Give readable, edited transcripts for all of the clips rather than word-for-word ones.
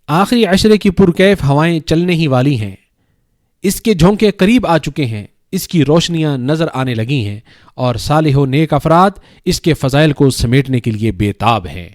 آخری عشرے کی پرکیف ہوائیں چلنے ہی والی ہیں، اس کے جھونکے قریب آ چکے ہیں، اس کی روشنیاں نظر آنے لگی ہیں، اور صالح و نیک افراد اس کے فضائل کو سمیٹنے کے لیے بے تاب ہیں۔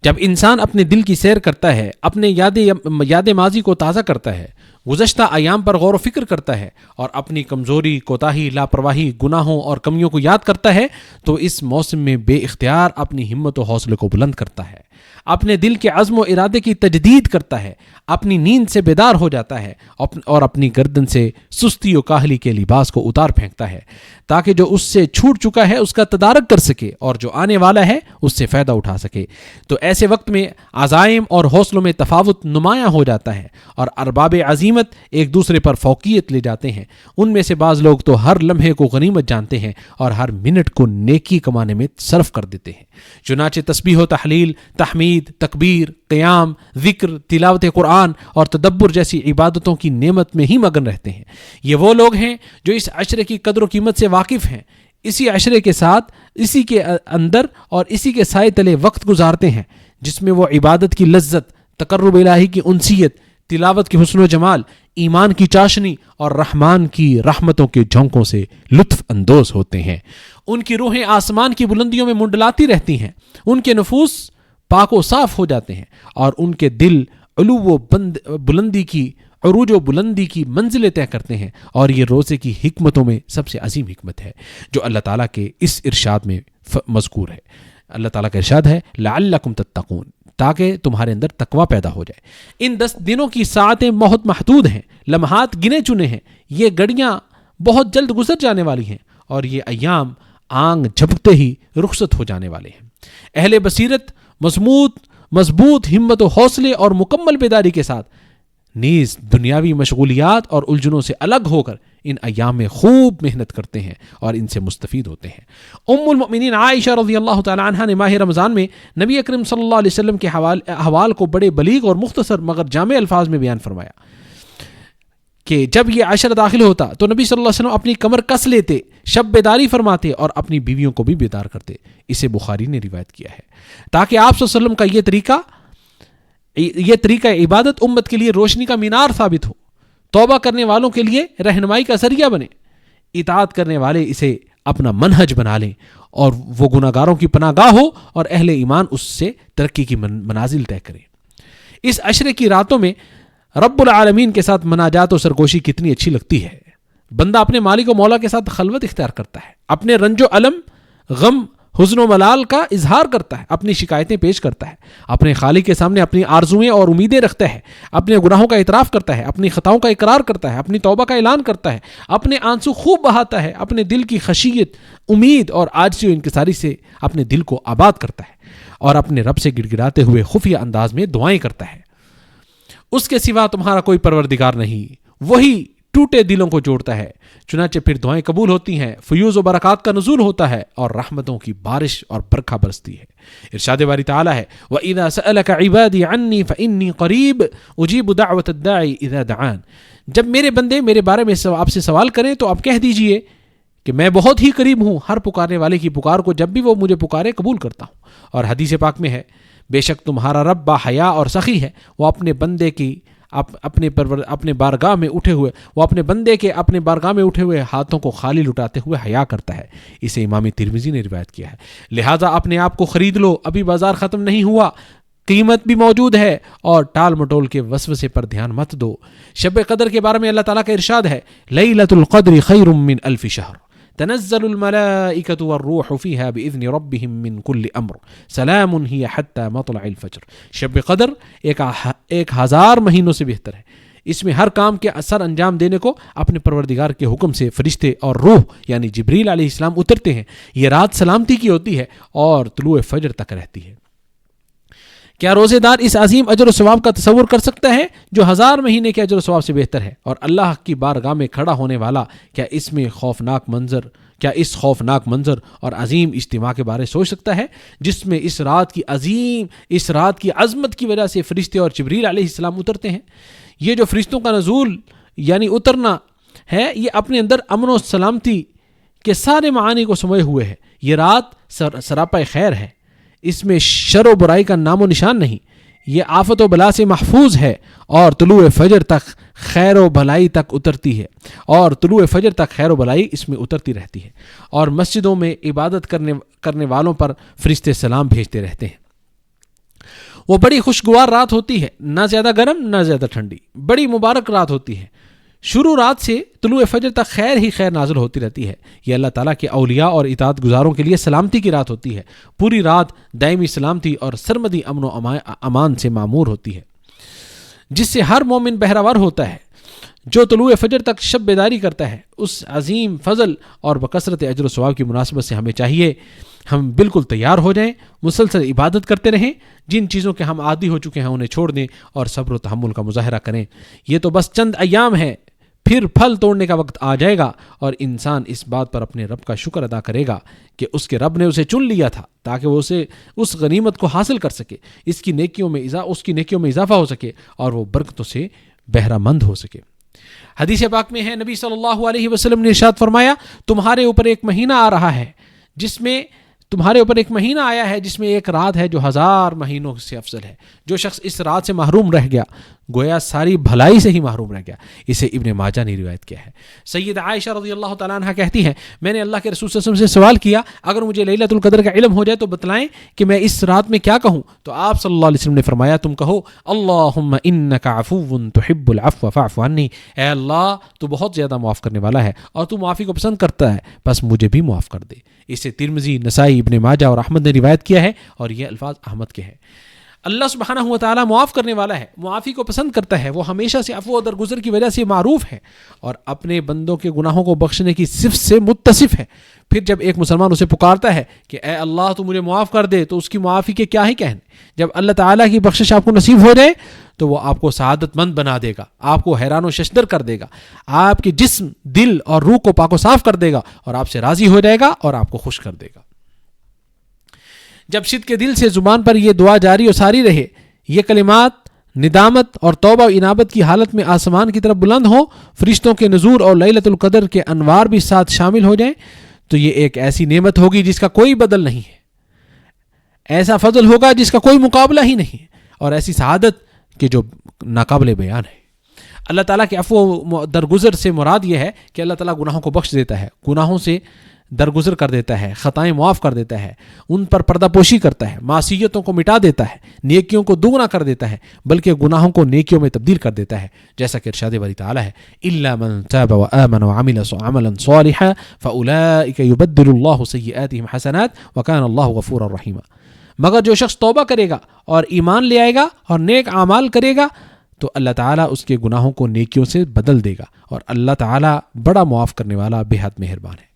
جب انسان اپنے دل کی سیر کرتا ہے، اپنے یاد ماضی کو تازہ کرتا ہے، گزشتہ ایام پر غور و فکر کرتا ہے، اور اپنی کمزوری، کوتاہی، لاپرواہی، گناہوں اور کمیوں کو یاد کرتا ہے، تو اس موسم میں بے اختیار اپنی ہمت و حوصلے کو بلند کرتا ہے، اپنے دل کے عزم و ارادے کی تجدید کرتا ہے، اپنی نیند سے بیدار ہو جاتا ہے، اور اپنی گردن سے سستی و کاہلی کے لباس کو اتار پھینکتا ہے، تاکہ جو اس سے چھوٹ چکا ہے اس کا تدارک کر سکے، اور جو آنے والا ہے اس سے فائدہ اٹھا سکے۔ تو ایسے وقت میں عزائم اور حوصلوں میں تفاوت نمایاں ہو جاتا ہے، اور ارباب عزیمت ایک دوسرے پر فوقیت لے جاتے ہیں۔ ان میں سے بعض لوگ تو ہر لمحے کو غنیمت جانتے ہیں اور ہر منٹ کو نیکی کمانے میں صرف کر دیتے ہیں۔ چنانچہ تسبیح و تحلیل، تحمید، تکبیر، قیام، ذکر، تلاوت قرآن اور تدبر جیسی عبادتوں کی نعمت میں ہی مگن رہتے ہیں۔ یہ وہ لوگ ہیں جو اس عشرے کی قدر و قیمت سے واقف ہیں، اسی عشرے کے ساتھ، اسی کے اندر اور اسی کے سائے تلے وقت گزارتے ہیں، جس میں وہ عبادت کی لذت، تقرب الہی کی انسیت، تلاوت کی حسن و جمال، ایمان کی چاشنی اور رحمان کی رحمتوں کے جھونکوں سے لطف اندوز ہوتے ہیں۔ ان کی روحیں آسمان کی بلندیوں میں منڈلاتی رہتی ہیں، ان کے نفوس پاک و صاف ہو جاتے ہیں، اور ان کے دل عروج و بلندی کی منزلیں طے کرتے ہیں۔ اور یہ روزے کی حکمتوں میں سب سے عظیم حکمت ہے جو اللہ تعالیٰ کے اس ارشاد میں مذکور ہے۔ اللہ تعالیٰ کا ارشاد ہے لعلکم تتقون، تاکہ تمہارے اندر تقوی پیدا ہو جائے۔ ان 10 دنوں کی ساعتیں بہت محدود ہیں، لمحات گنے چنے ہیں، یہ گھڑیاں بہت جلد گزر جانے والی ہیں، اور یہ ایام آنگ جھپکتے ہی رخصت ہو جانے والے ہیں۔ اہل بصیرت مضبوط ہمت و حوصلے اور مکمل بیداری کے ساتھ نیز دنیاوی مشغولیات اور الجھنوں سے الگ ہو کر ان ایام میں خوب محنت کرتے ہیں اور ان سے مستفید ہوتے ہیں۔ ام المؤمنین عائشہ رضی اللہ تعالی عنہا نے ماہ رمضان میں نبی اکرم صلی اللہ علیہ وسلم کے احوال کو بڑے بلیغ اور مختصر مگر جامع الفاظ میں بیان فرمایا کہ جب یہ عشر داخل ہوتا تو نبی صلی اللہ علیہ وسلم اپنی کمر کس لیتے، شب بیداری فرماتے اور اپنی بیویوں کو بھی بیدار کرتے۔ اسے بخاری نے روایت کیا ہے، تاکہ آپ صلی اللہ علیہ وسلم کا یہ طریقہ عبادت امت کے لیے روشنی کا مینار ثابت ہو، توبہ کرنے والوں کے لیے رہنمائی کا ذریعہ بنے، اطاعت کرنے والے اسے اپنا منہج بنا لیں، اور وہ گناہگاروں کی پناہ گاہ ہو اور اہل ایمان اس سے ترقی کی منازل طے کریں۔ اس عشرے کی راتوں میں رب العالمین کے ساتھ مناجات و سرگوشی کتنی اچھی لگتی ہے۔ بندہ اپنے مالک و مولا کے ساتھ خلوت اختیار کرتا ہے، اپنے رنج و علم، غم، حزن و ملال کا اظہار کرتا ہے، اپنی شکایتیں پیش کرتا ہے، اپنے خالق کے سامنے اپنی آرزوئیں اور امیدیں رکھتا ہے، اپنے گناہوں کا اعتراف کرتا ہے، اپنی خطاؤں کا اقرار کرتا ہے، اپنی توبہ کا اعلان کرتا ہے، اپنے آنسو خوب بہاتا ہے، اپنے دل کی خشیت، امید اور عاجزی و انکساری سے اپنے دل کو آباد کرتا ہے، اور اپنے رب سے گڑ گڑاتے ہوئے خفیہ انداز میں دعائیں کرتا ہے۔ اس کے سوا تمہارا کوئی پروردگار نہیں، وہی ٹوٹے دلوں کو جوڑتا ہے، چنانچہ پھر دعائیں قبول ہوتی ہیں، فیوز و برکات کا نزول ہوتا ہے، اور رحمتوں کی بارش اور برکھا برستی ہے۔ ارشاد باری تعالیٰ ہے وَإِذَا سَأَلَكَ عِبَادِي عَنِّي فَإِنِّي قَرِيبٌ أُجِيبُ دَعْوَةَ الدَّاعِ إِذَا دَعَانِ۔ جب میرے بندے میرے بارے میں آپ سے سوال کریں تو آپ کہہ دیجئے کہ میں بہت ہی قریب ہوں، ہر پکارنے والے کی پکار کو جب بھی وہ مجھے پکارے قبول کرتا ہوں۔ اور حدیث پاک میں ہے بے شک تمہارا رب با حیا اور سخی ہے، وہ اپنے بندے کی اپنے بارگاہ میں اٹھے ہوئے ہاتھوں کو خالی لٹاتے ہوئے حیا کرتا ہے۔ اسے امام ترمذی نے روایت کیا ہے۔ لہٰذا اپنے آپ کو خرید لو، ابھی بازار ختم نہیں ہوا، قیمت بھی موجود ہے، اور ٹال مٹول کے وسوسے پر دھیان مت دو۔ شب قدر کے بارے میں اللہ تعالیٰ کا ارشاد ہے لیلۃ القدر خیر من الف شہر تنزل الملائکۃ والروح فیہا باذن ربہم من کل امر سلام ہی حتی مطلع الفجر۔ شب قدر 1000 مہینوں سے بہتر ہے، اس میں ہر کام کے اثر انجام دینے کو اپنے پروردگار کے حکم سے فرشتے اور روح یعنی جبریل علیہ السلام اترتے ہیں۔ یہ رات سلامتی کی ہوتی ہے اور طلوع فجر تک رہتی ہے۔ کیا روزے دار اس عظیم اجر و ثواب کا تصور کر سکتا ہے جو 1000 مہینے کے اجر و ثواب سے بہتر ہے؟ اور اللہ کی بارگاہ میں کھڑا ہونے والا کیا اس خوفناک منظر اور عظیم اجتماع کے بارے سوچ سکتا ہے جس میں اس رات کی عظمت کی وجہ سے فرشتے اور جبریل علیہ السلام اترتے ہیں؟ یہ جو فرشتوں کا نزول یعنی اترنا ہے، یہ اپنے اندر امن و سلامتی کے سارے معانی کو سموئے ہوئے ہے۔ یہ رات سراپا خیر ہے، اس میں شر و برائی کا نام و نشان نہیں۔ یہ آفت و بلا سے محفوظ ہے اور طلوع فجر تک خیر و بھلائی تک اترتی ہے، اور طلوع فجر تک خیر و بھلائی اس میں اترتی رہتی ہے، اور مسجدوں میں عبادت کرنے والوں پر فرشتے سلام بھیجتے رہتے ہیں۔ وہ بڑی خوشگوار رات ہوتی ہے، نہ زیادہ گرم نہ زیادہ ٹھنڈی، بڑی مبارک رات ہوتی ہے۔ شروع رات سے طلوع فجر تک خیر ہی خیر نازل ہوتی رہتی ہے۔ یہ اللہ تعالیٰ کے اولیاء اور اطاعت گزاروں کے لیے سلامتی کی رات ہوتی ہے۔ پوری رات دائمی سلامتی اور سرمدی امن و امان سے معمور ہوتی ہے، جس سے ہر مومن بہرہور ہوتا ہے۔ جو طلوع فجر تک شب بیداری کرتا ہے، اس عظیم فضل اور بکثرت اجر و ثواب کی مناسبت سے ہمیں چاہیے ہم بالکل تیار ہو جائیں، مسلسل عبادت کرتے رہیں، جن چیزوں کے ہم عادی ہو چکے ہیں انہیں چھوڑ دیں اور صبر و تحمل کا مظاہرہ کریں۔ یہ تو بس چند ایام ہے، پھر پھل توڑنے کا وقت آ جائے گا، اور انسان اس بات پر اپنے رب کا شکر ادا کرے گا کہ اس کے رب نے اسے چن لیا تھا تاکہ وہ اسے اس غنیمت کو حاصل کر سکے، اس کی نیکیوں میں اضافہ ہو سکے اور وہ برکتوں سے بہرہ مند ہو سکے۔ حدیث پاک میں ہے، نبی صلی اللہ علیہ وسلم نے ارشاد فرمایا، تمہارے اوپر ایک مہینہ آیا ہے جس میں ایک رات ہے جو 1000 مہینوں سے افضل ہے۔ جو شخص اس رات سے محروم رہ گیا گویا ساری بھلائی سے ہی محروم رہ گیا۔ اسے ابن ماجہ نے روایت کیا ہے۔ سید عائشہ رضی اللہ تعالیٰ عنہ کہتی ہیں، میں نے اللہ کے رسول صلی اللہ علیہ وسلم سے سوال کیا، اگر مجھے لیلۃ القدر کا علم ہو جائے تو بتلائیں کہ میں اس رات میں کیا کہوں؟ تو آپ صلی اللہ علیہ وسلم نے فرمایا، تم کہو اللہم انک عفو تحب العفو فاعف عنی، اے اللہ تو بہت زیادہ معاف کرنے والا ہے اور تو معافی کو پسند کرتا ہے، بس مجھے بھی معاف کر دے۔ اسے ترمذی، نسائی، ابن ماجہ اور احمد نے روایت کیا ہے، اور یہ الفاظ احمد کے ہیں۔ اللہ سبحانہ و تعالیٰ معاف کرنے والا ہے، معافی کو پسند کرتا ہے، وہ ہمیشہ سے عفو و درگزر کی وجہ سے معروف ہے اور اپنے بندوں کے گناہوں کو بخشنے کی صفت سے متصف ہے۔ پھر جب ایک مسلمان اسے پکارتا ہے کہ اے اللہ تو مجھے معاف کر دے، تو اس کی معافی کے کیا ہی کہنے۔ جب اللہ تعالیٰ کی بخشش آپ کو نصیب ہو جائے تو وہ آپ کو سعادت مند بنا دے گا، آپ کو حیران و ششدر کر دے گا، آپ کے جسم، دل اور روح کو پاک و صاف کر دے گا اور آپ سے راضی ہو جائے گا اور آپ کو خوش کر دے گا۔ جب صدق کے دل سے زبان پر یہ دعا جاری و ساری رہے، یہ کلمات ندامت اور توبہ و انابت کی حالت میں آسمان کی طرف بلند ہو، فرشتوں کے نزول اور لیلۃ القدر کے انوار بھی ساتھ شامل ہو جائیں، تو یہ ایک ایسی نعمت ہوگی جس کا کوئی بدل نہیں ہے، ایسا فضل ہوگا جس کا کوئی مقابلہ ہی نہیں ہے، اور ایسی سعادت کہ جو ناقابل بیان ہے۔ اللہ تعالیٰ کے عفو و درگزر سے مراد یہ ہے کہ اللہ تعالیٰ گناہوں کو بخش دیتا ہے، گناہوں سے درگزر کر دیتا ہے، خطائیں معاف کر دیتا ہے، ان پر پردہ پوشی کرتا ہے، معصیتوں کو مٹا دیتا ہے، نیکیوں کو دوگنا کر دیتا ہے، بلکہ گناہوں کو نیکیوں میں تبدیل کر دیتا ہے، جیسا کہ ارشاد باری تعالیٰ ہے الا من تاب وآمن وعمل عملا صالحا فاولئک یبدل اللہ سیئاتہم حسنات وکان اللہ غفورا رحیما۔ مگر جو شخص توبہ کرے گا اور ایمان لے آئے گا اور نیک اعمال کرے گا تو اللہ تعالیٰ اس کے گناہوں کو نیکیوں سے بدل دے گا، اور اللہ تعالیٰ بڑا معاف کرنے والا، بے حد مہربان ہے۔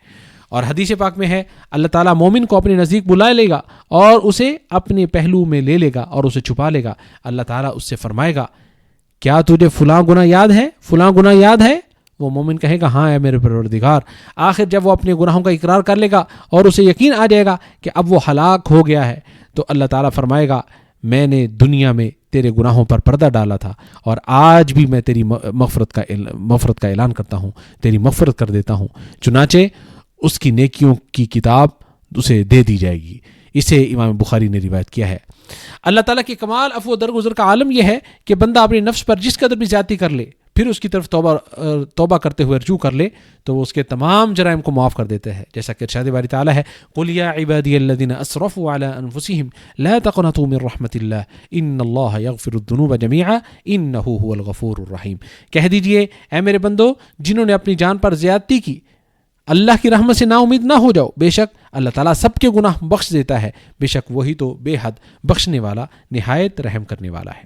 اور حدیث پاک میں ہے، اللہ تعالیٰ مومن کو اپنے نزدیک بلا لے گا اور اسے اپنے پہلو میں لے گا اور اسے چھپا لے گا۔ اللہ تعالیٰ اس سے فرمائے گا، کیا تجھے فلاں گناہ یاد ہے، فلاں گناہ یاد ہے؟ وہ مومن کہے گا، ہاں اے میرے پروردگار۔ آخر جب وہ اپنے گناہوں کا اقرار کر لے گا اور اسے یقین آ جائے گا کہ اب وہ ہلاک ہو گیا ہے، تو اللہ تعالیٰ فرمائے گا، میں نے دنیا میں تیرے گناہوں پر پردہ ڈالا تھا اور آج بھی میں تیری مغفرت کا اعلان کرتا ہوں، تیری مغفرت کر دیتا ہوں۔ چنانچہ اس کی نیکیوں کی کتاب اسے دے دی جائے گی۔ اسے امام بخاری نے روایت کیا ہے۔ اللہ تعالیٰ کے کمال عفو و درگزر کا عالم یہ ہے کہ بندہ اپنے نفس پر جس قدر بھی زیادتی کر لے، پھر اس کی طرف توبہ کرتے ہوئے رجوع کر لے تو وہ اس کے تمام جرائم کو معاف کر دیتا ہے، جیسا کہ ارشاد باری تعالیٰ ہے، قُلْ يَا عِبَادِيَ الَّذِينَ أَسْرَفُوا عَلَىٰ أَنفُسِهِمْ لَا تَقْنَطُوا مِن رَحْمَةِ اللَّهِ إِنَّ اللَّهَ يَغْفِرُ الذُّنُوبَ جَمِيعًا إِنَّهُ هُوَ الْغَفُورُ الرَّحِيمُ۔ کہہ دیجئے اے میرے بندو، جنہوں نے اپنی جان پر زیادتی کی، اللہ کی رحمت سے نا امید نہ ہو جاؤ، بے شک اللہ تعالیٰ سب کے گناہ بخش دیتا ہے، بے شک وہی تو بے حد بخشنے والا، نہایت رحم کرنے والا ہے۔